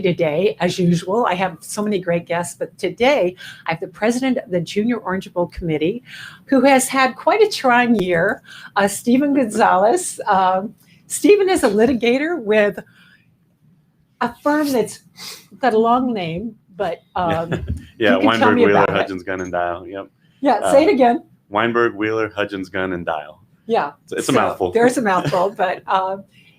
today, as usual. I have so many great guests, but today I have the president of the Junior Orange Bowl Committee, who has had quite a trying year, Steven Gonzalez. Steven is a litigator with a firm that's got a long name, but yeah, you can tell Weinberg, me Wheeler, about it. Hudgens, Gunn, and Dial. Yep. Yeah, say it again. Weinberg, Wheeler, Hudgens, Gunn, and Dial. Yeah, it's a mouthful. There's a mouthful, but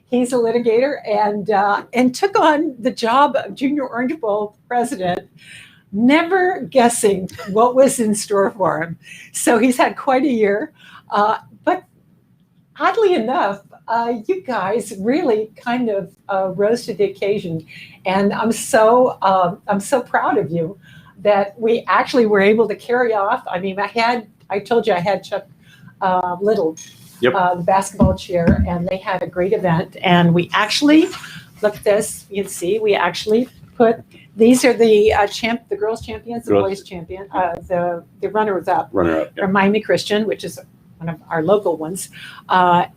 he's a litigator and took on the job of Junior Orange Bowl president, never guessing what was in store for him. So he's had quite a year, but oddly enough, you guys really kind of rose to the occasion, and I'm so proud of you that we actually were able to carry off. I mean, I told you I had Chuck Little, Yep. The basketball chair, and they had a great event. And we actually, look at this, you can see, we actually put, these are the the girls champions, the boys champion, the runners up. Runner up. Or Miami Christian, which is one of our local ones. But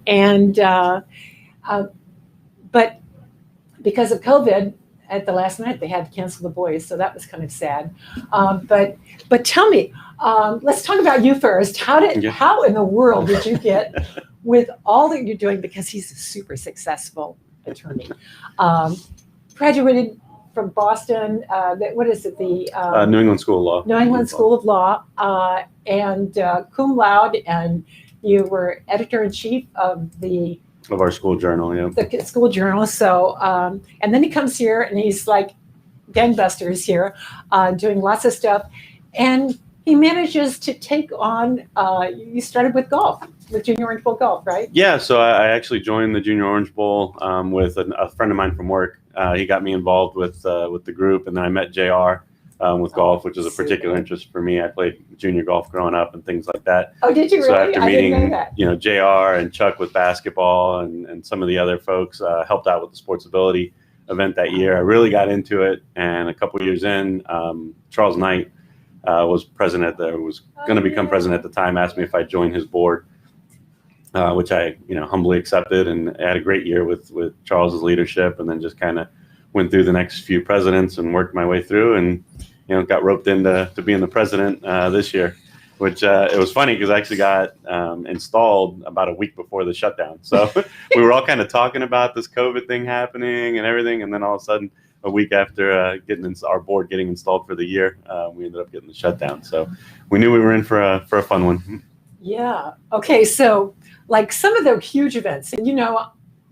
because of COVID, at the last minute, they had to cancel the boys, so that was kind of sad. But tell me, let's talk about you first. How in the world did you get with all that you're doing? Because he's a super successful attorney. Graduated from Boston. What is it? The New England School of Law. New England School of Law, and cum laude, and you were editor-in-chief of our school journal, yeah. The school journal. So, and then he comes here and he's like gangbusters here, doing lots of stuff. And he manages to take on, you started with golf, with Junior Orange Bowl golf, right? Yeah, so I actually joined the Junior Orange Bowl with a friend of mine from work. He got me involved with the group, and then I met JR with golf, which is a particular interest for me. I played junior golf growing up and things like that. Oh, did you really? So after meeting, I didn't know that. JR and Chuck with basketball and some of the other folks, helped out with the Sportsability event that year. I really got into it, and a couple years in, Charles Knight was president. Was going to become president at the time. Asked me if I'd join his board, which I humbly accepted, and I had a great year with Charles's leadership, and then just kind of went through the next few presidents and worked my way through, and got roped into being the president this year, which it was funny because I actually got installed about a week before the shutdown. So we were all kind of talking about this COVID thing happening and everything, and then all of a sudden, a week after our board getting installed for the year, we ended up getting the shutdown. So we knew we were in for a fun one. Yeah. Okay. So like some of the huge events, and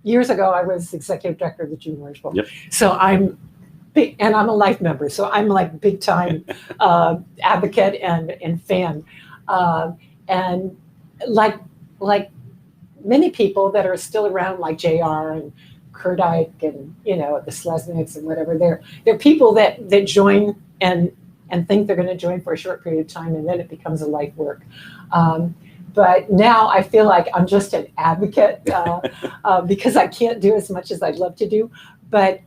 years ago I was executive director of the Junior Orange Bowl. Yep. So I'm big, and I'm a life member, so I'm like big time advocate and fan, and like many people that are still around, like JR and Kurt Ike and the Slesniks and whatever. They're people that join and think they're going to join for a short period of time, and then it becomes a life work. But now I feel like I'm just an advocate because I can't do as much as I'd love to do. But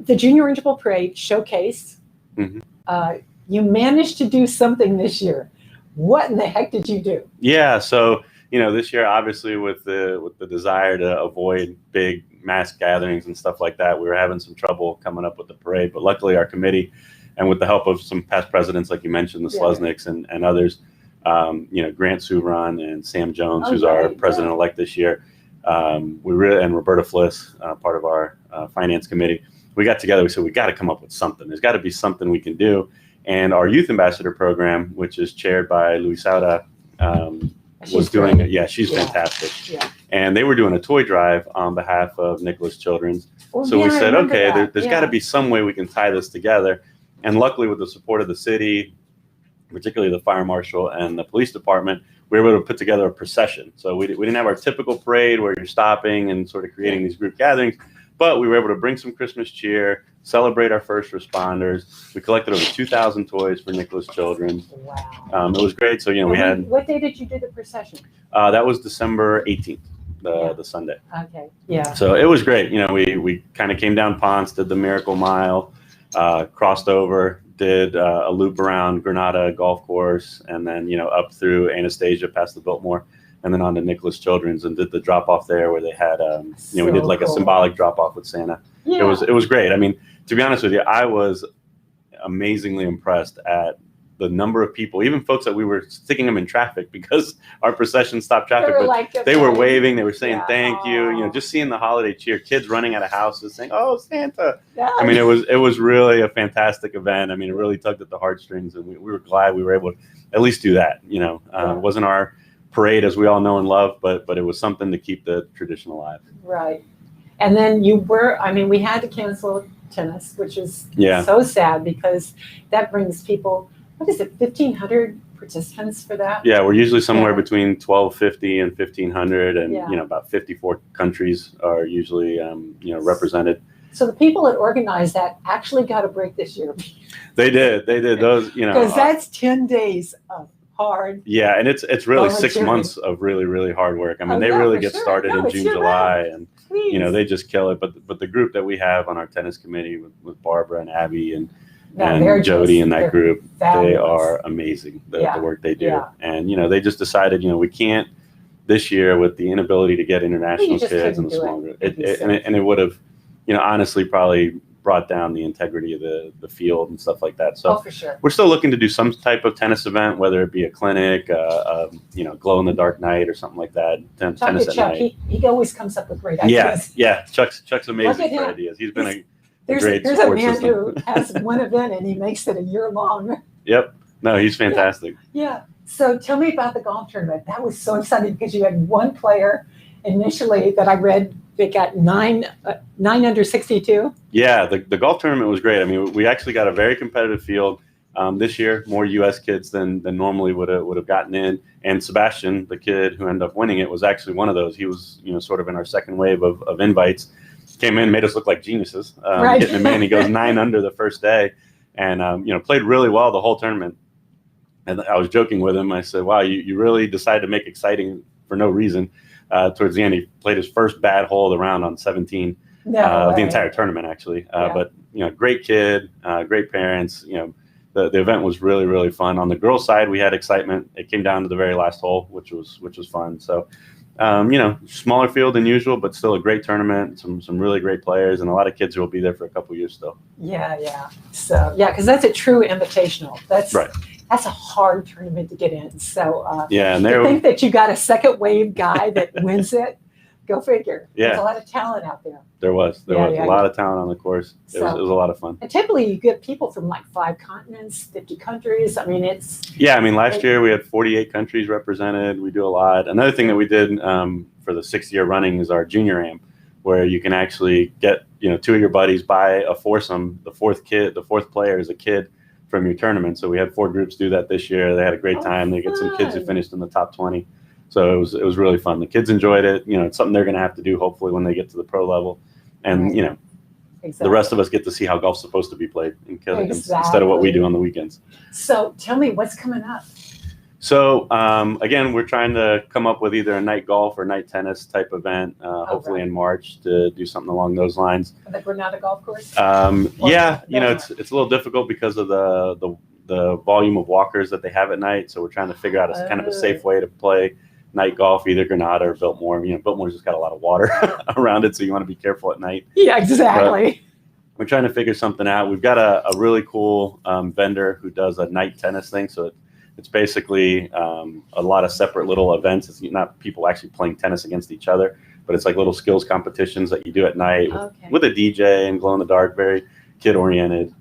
the Junior Orange Bowl Parade showcase, you managed to do something this year. What in the heck did you do? Yeah, so this year, obviously, with the desire to avoid big mass gatherings and stuff like that, we were having some trouble coming up with the parade. But luckily, our committee, and with the help of some past presidents, like you mentioned, the Slesniks and others, Grant Souvron and Sam Jones, who's our president-elect this year, and Roberta Fliss, part of our finance committee, we got together. We said, we got to come up with something. There's got to be something we can do. And our youth ambassador program, which is chaired by Luisauda, was doing it. Yeah, she's fantastic. Yeah. And they were doing a toy drive on behalf of Nicholas Children's. So we said, okay, there's got to be some way we can tie this together. And luckily, with the support of the city, particularly the fire marshal and the police department, we were able to put together a procession. So we didn't have our typical parade where you're stopping and sort of creating these group gatherings, but we were able to bring some Christmas cheer, celebrate our first responders. We collected over 2,000 toys for Nicholas Children's. Wow. It was great. So, we had... What day did you do the procession? That was December 18th, the Sunday. Okay, yeah. So it was great. We kind of came down Ponce, did the Miracle Mile, crossed over, did a loop around Granada Golf Course, and then, up through Anastasia past the Biltmore, and then on to Nicholas Children's, and did the drop off there where they had, we did like a symbolic drop off with Santa. Yeah. it was great. I mean, to be honest with you, I was amazingly impressed at the number of people, even folks that we were sticking them in traffic because our procession stopped traffic, but they were waving, they were saying thank you, you know, just seeing the holiday cheer, kids running out of houses saying, "Oh, Santa." Yeah. I mean, it was really a fantastic event. I mean, it really tugged at the heartstrings, and we were glad we were able to at least do that. You know, it wasn't our parade as we all know and love, but it was something to keep the tradition alive. Right. And then we had to cancel tennis, which is so sad because that brings people, what is it, 1,500 participants for that? Yeah, we're usually somewhere between 1,250 and 1,500, and you know, about 54 countries are usually you know, represented. So the people that organized that actually got a break this year. They did those, you know, because that's 10 days of hard. Yeah, and it's really 6 months of really hard work. I mean, they really get started in June, July, and you know, they just kill it. But the group that we have on our tennis committee with Barbara and Abby and Jody and that group, fabulous. They are amazing, the work they do. Yeah. And, you know, they just decided, you know, we can't this year with the inability to get international kids and the small group. And it would have, you know, honestly probably brought down the integrity of the field and stuff like that. So for sure. We're still looking to do some type of tennis event, whether it be a clinic, you know, glow in the dark night or something like that. Tennis at night. He always comes up with great ideas. Yeah. Chuck's amazing for ideas. He's been There's a man who has one event and he makes it a year long. Yep. No, he's fantastic. Yeah. So tell me about the golf tournament. That was so exciting because you had one player initially that I read that got 9 under 62. Yeah, the golf tournament was great. I mean, we actually got a very competitive field this year. More U.S. kids than normally would have gotten in. And Sebastian, the kid who ended up winning it, was actually one of those. He was, you know, sort of in our second wave of invites. Came in, made us look like geniuses. Getting him in, he goes 9 under the first day, and you know, played really well the whole tournament. And I was joking with him. I said, "Wow, you really decided to make exciting for no reason." Towards the end, he played his first bad hole of the round on 17 of the entire tournament, actually. But you know, great kid, great parents. You know, the event was really fun. On the girls' side, we had excitement. It came down to the very last hole, which was fun. So. You know, smaller field than usual, but still a great tournament. Some really great players, and a lot of kids who will be there for a couple years still. Yeah. So because that's a true invitational. That's right. That's a hard tournament to get in. So and I think that you got a second wave guy that wins it. Go figure. Yeah. There's a lot of talent out there. There was a lot of talent on the course. It was a lot of fun. And typically you get people from like 5 continents, 50 countries. I mean, it's... Yeah, I mean, last year we had 48 countries represented. We do a lot. Another thing that we did for the 6th year running is our junior am, where you can actually get, you know, 2 of your buddies, buy a foursome. The fourth player is a kid from your tournament. So we had 4 groups do that this year. They had a great time. They get some kids who finished in the top 20. So it was really fun. The kids enjoyed it. You know, it's something they're going to have to do hopefully when they get to the pro level. And, you know, the rest of us get to see how golf's supposed to be played in Killigans instead of what we do on the weekends. So tell me, what's coming up? So, again, we're trying to come up with either a night golf or night tennis type event, hopefully in March, to do something along those lines. The Granada golf course? Yeah, you know, it's a little difficult because of the volume of walkers that they have at night. So we're trying to figure out a kind of a safe way to play night golf, either Granada or Biltmore. You know, Biltmore's just got a lot of water around it, so you want to be careful at night. Yeah, exactly. But we're trying to figure something out. We've got a really cool vendor who does a night tennis thing. So it's basically a lot of separate little events. It's not people actually playing tennis against each other, but it's like little skills competitions that you do at night with a DJ and glow in the dark, very kid oriented.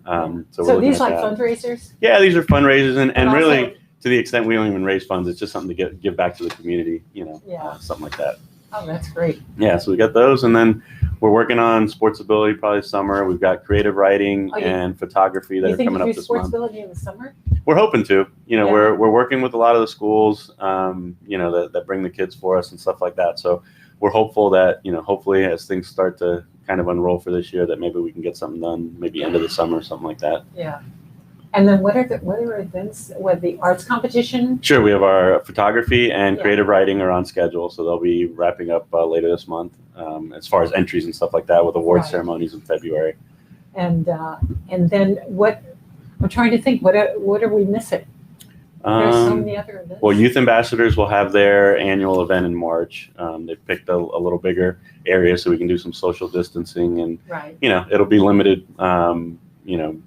So these like fundraisers? Yeah, these are fundraisers, and really, to the extent we don't even raise funds, it's just something to give back to the community, you know, something like that. Oh, that's great. Yeah, so we got those, and then we're working on sports ability probably summer. We've got creative writing and photography that are coming up this month. You think you do sports ability in the summer? We're hoping to. You know, we're working with a lot of the schools, you know, that bring the kids for us and stuff like that. So we're hopeful that, you know, hopefully as things start to kind of unroll for this year, that maybe we can get something done maybe end of the summer or something like that. Yeah. And then what are events with the arts competition? Sure, we have our photography and creative writing are on schedule, so they'll be wrapping up later this month as far as entries and stuff like that, with award ceremonies in February. And then what? I'm trying to think. What are we missing? There's so many other events. Well, Youth Ambassadors will have their annual event in March. They've picked a little bigger area so we can do some social distancing, and Right. it'll be limited,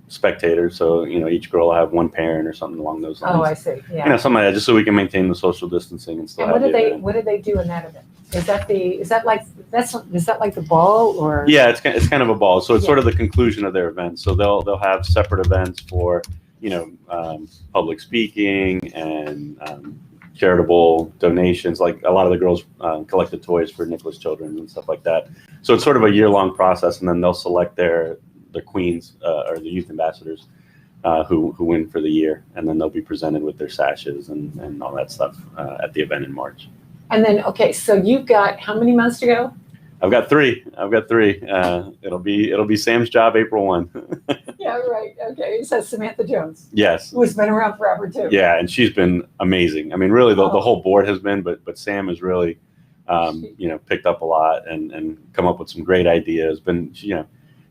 spectators. So each girl will have one parent or something along those lines. Oh, I see. Yeah. Something like that, just so we can maintain the social distancing and still And have the event. what do they do in that event? Is that like the ball, or? Yeah, it's kind of a ball. So it's Yeah. sort of the conclusion of their event. So they'll have separate events for public speaking and charitable donations. Like a lot of the girls collected toys for Nicholas Children and stuff like that. So it's sort of a year-long process, and then they'll select the queens or the youth ambassadors who win for the year, and then they'll be presented with their sashes and all that stuff at the event in March. And then, okay, so you've got how many months to go? I've got three. It'll be Sam's job April 1. Yeah, right. Okay, so Samantha Jones, Yes. who's been around forever too. Yeah, and she's been amazing. I mean, really, the whole board has been, but Sam has really, picked up a lot and come up with some great ideas.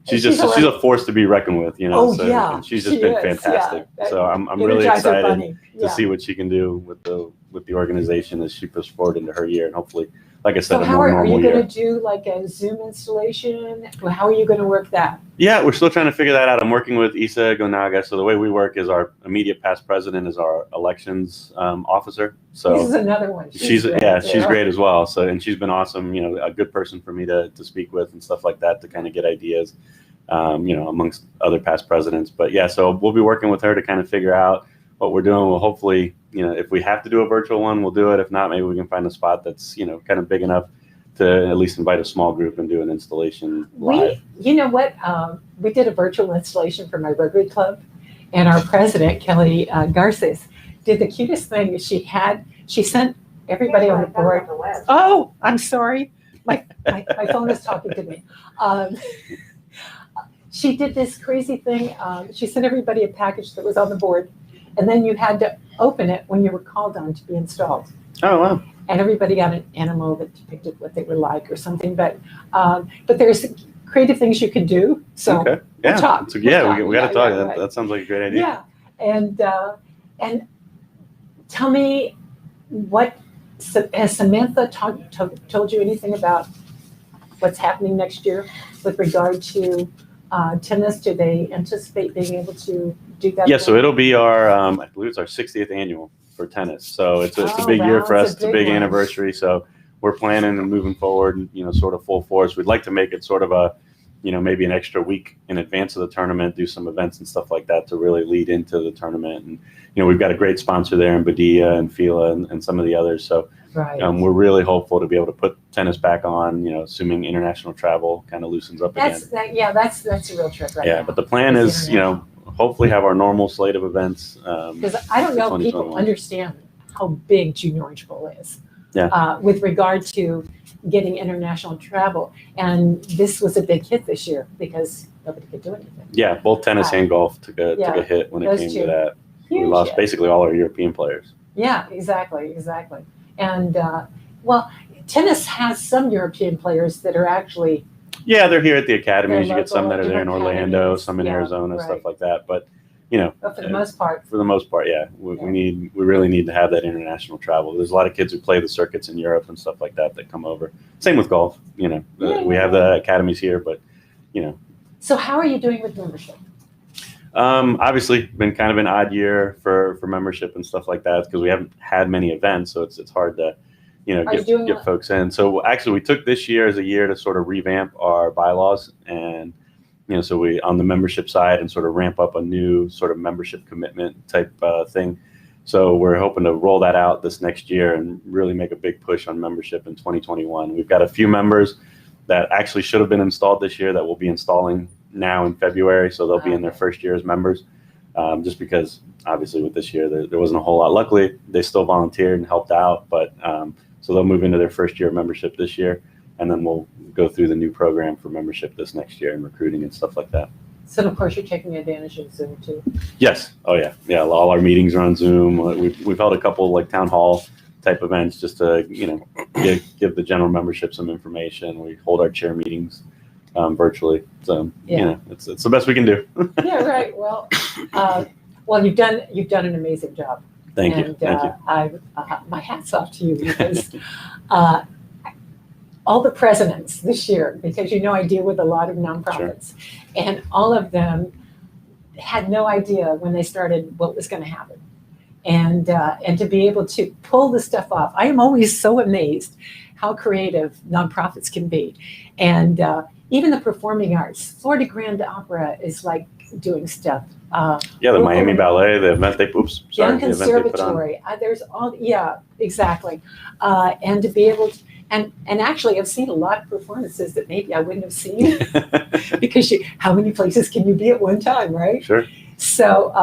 She's a force to be reckoned with. Oh, yeah, and she's just been fantastic. Yeah. So I'm really excited Yeah. to see what she can do with the organization as she pushes forward into her year, and hopefully, like I said, So a how more are normal you year. going to do like a Zoom installation? How are you going to work that? Yeah, we're still trying to figure that out. I'm working with Isa Gonaga. So the way we work is our immediate past president is our elections officer. So This is another one. she's great as well. So, and she's been awesome. A good person for me to speak with and stuff like that to kind of get ideas. Amongst other past presidents. But yeah, so we'll be working with her to kind of figure out what we're doing. We'll hopefully, if we have to do a virtual one, we'll do it. If not, maybe we can find a spot that's, kind of big enough to at least invite a small group and do an installation live. You know what? We did a virtual installation for my Rotary Club, and our president, Kelly Garces, did the cutest thing. She sent everybody on the board. Oh, I'm sorry. My phone is talking to me. She did this crazy thing. She sent everybody a package that was on the board, and then you had to open it when you were called on to be installed. Oh, wow. And everybody got an animal that depicted what they were like or something. But there's creative things you can do. So okay. Yeah. We'll talk. So, yeah, we got to talk. Right. That sounds like a great idea. Yeah. And tell me, has Samantha told you anything about what's happening next year with regard to tennis? Do they anticipate being able to do that? Yeah, so it'll be our, I believe it's our 60th annual for tennis. So it's a big year for us. It's a big anniversary. So we're planning and moving forward, sort of full force. We'd like to make it sort of a, maybe an extra week in advance of the tournament, do some events and stuff like that to really lead into the tournament. And, we've got a great sponsor there in Badia and Fila and some of the others. So right. We're really hopeful to be able to put tennis back on, assuming international travel kind of loosens up again. That's a real trick right now. Yeah, but the plan is, hopefully have our normal slate of events. Because I don't know if people understand how big Junior Orange Bowl is. Yeah. With regard to getting international travel. And this was a big hit this year because nobody could do anything. Yeah, both tennis and golf took a hit when it came to that. We lost basically all our European players. Yeah, exactly. And, tennis has some European players that are actually. Yeah, they're here at the academies. You get some that are there in Orlando, some in Arizona, stuff like that. But, But for the most part. For the most part, yeah. We really need to have that international travel. There's a lot of kids who play the circuits in Europe and stuff like that come over. Same with golf. We have the academies here, but, So how are you doing with membership? Obviously, been kind of an odd year for membership and stuff like that because we haven't had many events, so it's hard to get folks in. So actually, we took this year as a year to sort of revamp our bylaws and so we on the membership side and sort of ramp up a new sort of membership commitment type thing. So we're hoping to roll that out this next year and really make a big push on membership in 2021. We've got a few members that actually should have been installed this year that we'll be installing now in February, so they'll be in their first year as members, just because obviously with this year there wasn't a whole lot. Luckily, they still volunteered and helped out, but so they'll move into their first year of membership this year, and then we'll go through the new program for membership this next year and recruiting and stuff like that. So of course you're taking advantage of Zoom too. Yes. Oh yeah. All our meetings are on Zoom. We've held a couple like town hall type events just to give the general membership some information. We hold our chair meetings virtually. So it's the best we can do. Yeah, right. Well, you've done an amazing job. Thank you. And Thank you. my hat's off to you because all the presidents this year, because I deal with a lot of nonprofits, and all of them had no idea when they started what was going to happen. And to be able to pull the stuff off. I am always so amazed how creative nonprofits can be. And even the performing arts, Florida Grand Opera is like doing stuff. The Miami Ballet, the event they Young Conservatory. There's all, exactly. And to be able to, and actually I've seen a lot of performances that maybe I wouldn't have seen because how many places can you be at one time, right? Sure. So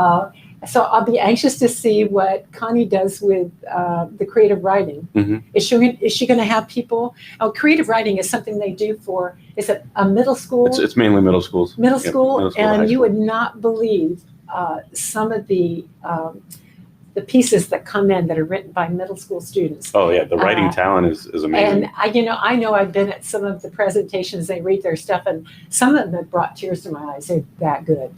I'll be anxious to see what Connie does with the creative writing. Mm-hmm. Is she going to have people? Oh, creative writing is something they do for. Is it a middle school? It's mainly middle schools. Middle school, middle school, and you would not believe some of the pieces that come in that are written by middle school students. Oh yeah, the writing talent is amazing. And I know I've been at some of the presentations. They read their stuff, and some of them have brought tears to my eyes. They're that good.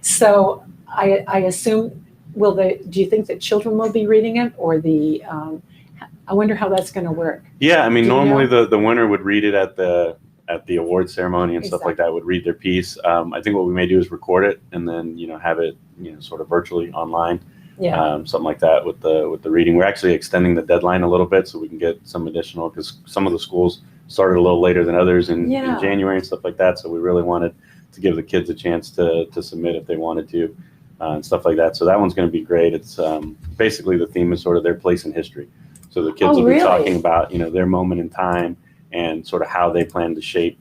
So. I assume, do you think that children will be reading it, or I wonder how that's going to work. Yeah, I mean, normally the winner would read it at the award ceremony and stuff like that, would read their piece. I think what we may do is record it and then, have it, sort of virtually online. Yeah. Something like that with the reading. We're actually extending the deadline a little bit so we can get some additional, because some of the schools started a little later than others in January and stuff like that. So we really wanted to give the kids a chance to submit if they wanted to. And stuff like that. So that one's going to be great. It's basically the theme is sort of their place in history. So the kids will be talking about, their moment in time and sort of how they plan to shape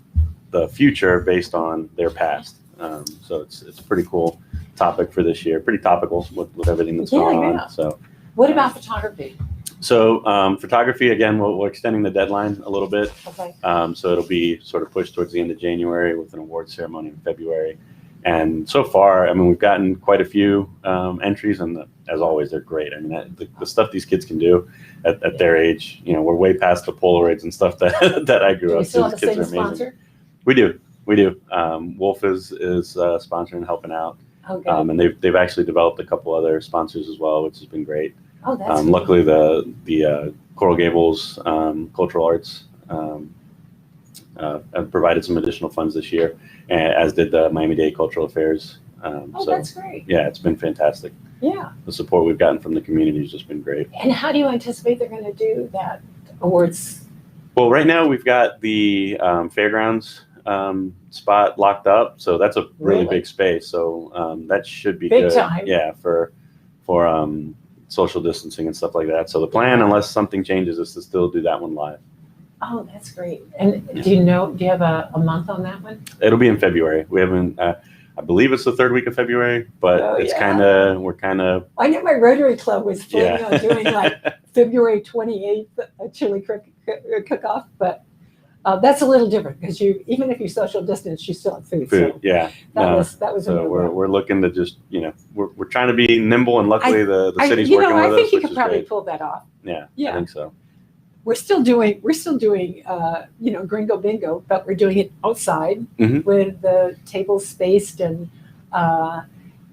the future based on their past. So it's a pretty cool topic for this year. Pretty topical with everything that's going on. So what about photography? So photography, again, we're extending the deadline a little bit. Okay. So it'll be sort of pushed towards the end of January with an award ceremony in February. And so far, I mean, we've gotten quite a few entries, and as always, they're great. I mean, the stuff these kids can do at their age, we're way past the Polaroids and stuff that I grew up. Do you still have a kids single are amazing. sponsor? We do. Wolf is sponsoring, helping out, and they've actually developed a couple other sponsors as well, which has been great. Oh, that's luckily the Coral Gables Cultural Arts have provided some additional funds this year, as did the Miami-Dade Cultural Affairs. So that's great. Yeah, it's been fantastic. Yeah. The support we've gotten from the community has just been great. And how do you anticipate they're going to do that awards? Well, right now we've got the fairgrounds spot locked up, so that's a really big space. So that should be big good. Time. Yeah, for social distancing and stuff like that. So the plan, unless something changes, is to still do that one live. Oh, that's great. And do you have a month on that one? It'll be in February. We haven't, I believe it's the third week of February, but we're kind of. I know my Rotary Club was planning on doing like February 28th, a chili cook-off, but that's a little different because even if you social distance, you still have food. So yeah. That was. So we're looking to just, we're trying to be nimble, and luckily the city's working with us. I think you could probably pull that off. Yeah. I think so. We're still doing, Gringo Bingo, but we're doing it outside with the tables spaced, and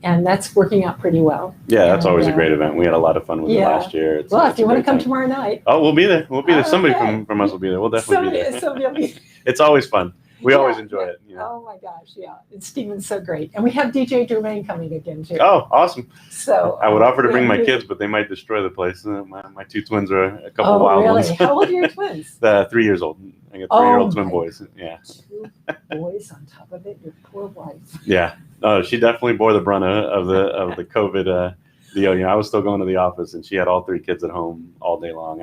that's working out pretty well. Yeah, that's always a great event. We had a lot of fun with it last year. If you want to come tomorrow night. Oh, we'll be there. Somebody from us will be there. We'll definitely be there. Somebody will be there. It's always fun. We always enjoy it. Oh my gosh, yeah. And Steven's so great. And we have DJ Jermaine coming again too. Oh, awesome. So I would offer to bring my kids, but they might destroy the place. My two twins are a couple wild ones. How old are your twins? 3 years old. I got 3-year-old twin boys. Yeah. 2 boys on top of it, your poor wife. Yeah. She definitely bore the brunt of the COVID deal. I was still going to the office, and she had all 3 kids at home all day long.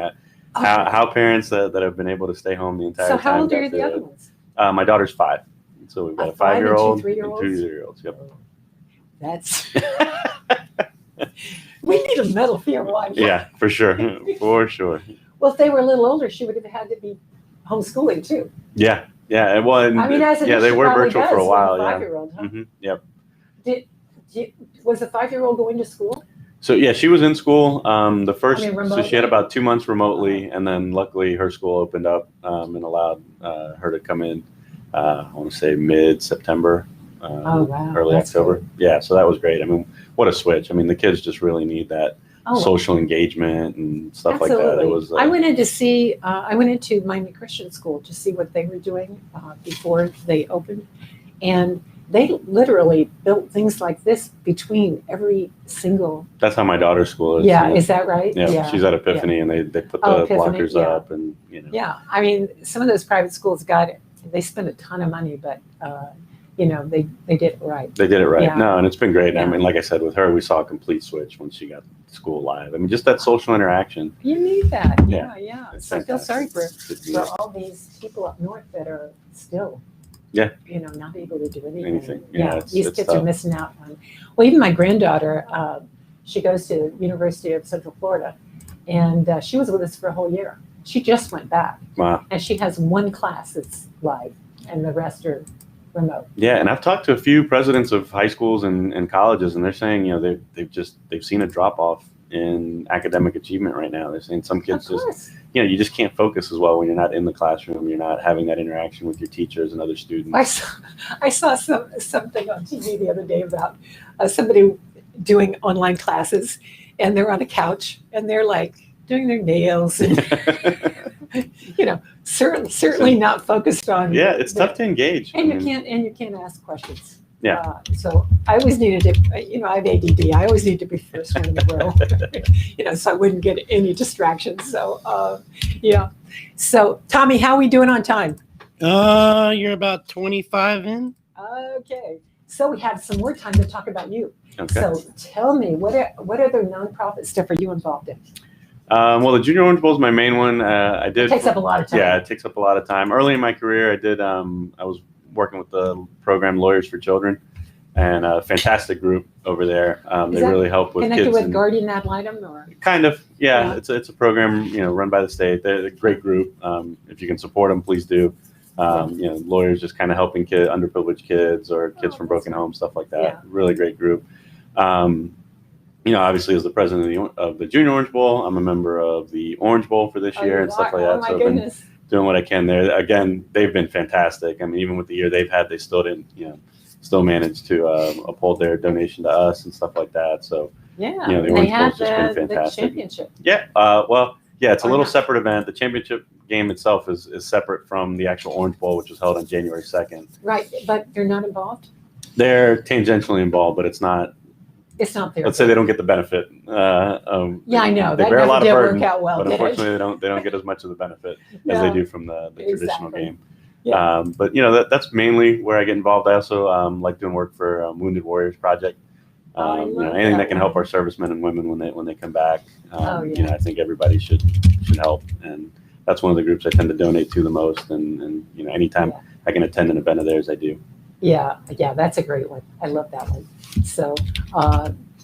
How parents that have been able to stay home the entire time. So how old are the other ones? My daughter's 5. So we've got a 5-year-old and 2 3-year-olds? 2-year-olds. Yep. That's we need a medal for your wife. Yeah, for sure. For sure. Well, if they were a little older, she would have had to be homeschooling too. Yeah. Well, they were virtual for a while. Yeah. 5-year-old, huh? Yep. Was the 5-year-old going to school? So yeah, she was in school. So she had remotely? about 2 months remotely, and then luckily her school opened up and allowed her to come in. I want to say mid-September, wow, early that's October. good. Yeah, so that was great. I mean, what a switch. I mean, the kids just really need that social engagement and stuff absolutely. like that. It was. I went in to see. I went into Miami Christian School to see what they were doing before they opened, and they literally built things like this between every single. That's how my daughter's school is. Yeah, is that right? Yeah, she's at Epiphany, and they put the blockers up, and Yeah, I mean, some of those private schools they spend a ton of money, but they did it right. They did it right. Yeah. No, and it's been great. Yeah. I mean, like I said, with her, we saw a complete switch when she got to school live. I mean, just that social interaction. You need that. Yeah. Yeah. It's So I feel sorry fantastic. for all these people up north that are still, not able to do anything. Yeah, these it's kids tough. are missing out on. Well, even my granddaughter, she goes to the University of Central Florida, and she was with us for a whole year. She just went back, Wow. and she has one class that's live, and the rest are remote. Yeah, and I've talked to a few presidents of high schools and colleges, and they're saying, they've seen a drop off in academic achievement right now. They're saying some kids you just can't focus as well when you're not in the classroom. You're not having that interaction with your teachers and other students. I saw something on TV the other day about somebody doing online classes, and they're on a couch and they're like doing their nails and certainly not focused on. Yeah, it's tough to engage. And you can't ask questions. Yeah. So I always needed to, I have ADD. I always need to be first one in the row, so I wouldn't get any distractions. So, So, Tommy, how are we doing on time? You're about 25 in. Okay. So we have some more time to talk about you. Okay. So tell me, what other nonprofit stuff are you involved in? Well, the Junior Orange Bowl is my main one. I did. It takes up a lot of time. Yeah, it takes up a lot of time. Early in my career, I did. I was working with the program Lawyers for Children, and a fantastic group over there. They really help with connected kids. with Guardian Ad Litem, or Kind of, yeah. It's a program run by the state. They're a great group. If you can support them, please do. Lawyers just kind of helping underprivileged kids or kids from broken homes, stuff like that. Yeah. Really great group. Obviously, as the president of the Junior Orange Bowl, I'm a member of the Orange Bowl for this year and stuff like that. Oh my so goodness. I've been doing what I can there. Again, they've been fantastic. I mean, even with the year they've had, they still didn't, still managed to uphold their donation to us and stuff like that. So Yeah, the they Orange had Bowl's just been the fantastic. championship. Yeah. It's a Or little not. separate event. The championship game itself is separate from the actual Orange Bowl, which was held on January 2nd. Right, but they're not involved? They're tangentially involved, but it's not. It's not there. Let's say they don't get the benefit. Yeah, I know. They That bear a never lot of did burden, work out well, but did it? unfortunately, they don't get as much of the benefit as Yeah. they do from the traditional Exactly. game. Yeah. That's mainly where I get involved. I also like doing work for Wounded Warriors Project. I love Anything that that can help one. our servicemen and women when they come back. Yeah. I think everybody should help, and that's one of the groups I tend to donate to the most. And anytime Yeah. I can attend an event of theirs, I do. Yeah, that's a great one. I love that one. So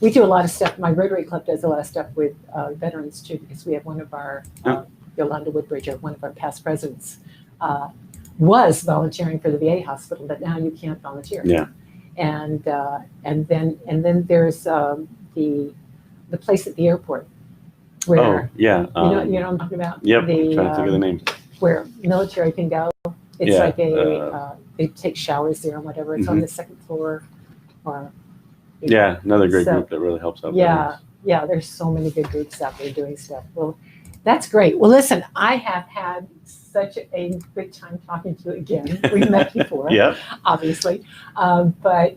we do a lot of stuff. My Rotary Club does a lot of stuff with veterans too, because we have one of our, Yolanda Woodbridge, one of our past presidents, was volunteering for the VA hospital, but now you can't volunteer. Yeah. And then there's the place at the airport where yeah. you know what I'm talking about. Yep. The, I'm trying to think of the name. where military can go. It's Yeah, like they take showers there and whatever. It's on the second floor. Or Yeah, another great So- group that really helps out. Yeah, there's so many good groups out there doing stuff. Well, that's great. Well, listen, I have had such a good time talking to you again. We've met before, Yeah. obviously, but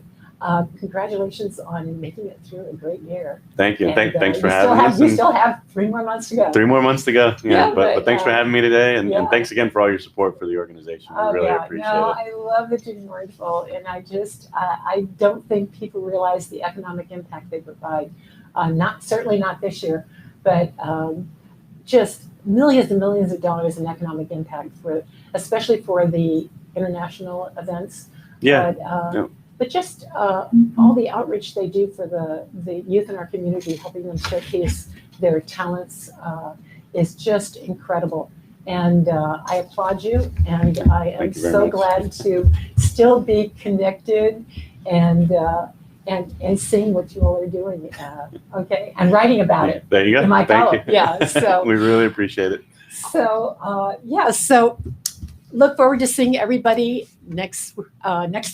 congratulations on making it through a great year. Thank you. And, Thanks for you having us. You and still have 3 more months to go. 3 more months to go. Yeah, but thanks for having me today, and Yeah. thanks again for all your support for the organization. We really appreciate it. I love the Junior Orange Bowl, and I don't think people realize the economic impact they provide. Certainly not this year, but just millions and millions of dollars in economic impact especially for the international events. Yeah. But just all the outreach they do for the youth in our community, helping them showcase their talents is just incredible. And I applaud you, and I am Thank you very so much. glad to still be connected and seeing what you all are doing. Okay, and writing about it There you go. in my Thank column. you. Yeah, so we really appreciate it. so look forward to seeing everybody next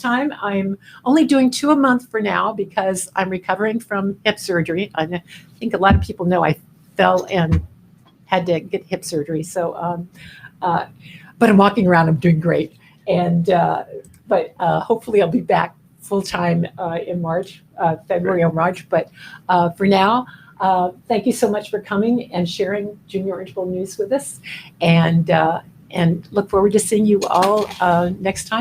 time. I'm only doing 2 a month for now because I'm recovering from hip surgery. I think a lot of people know I fell and had to get hip surgery. So, but I'm walking around. I'm doing great, and but hopefully I'll be back full time in March, February or March. But for now, thank you so much for coming and sharing Junior Orange Bowl news with us, and look forward to seeing you all next time.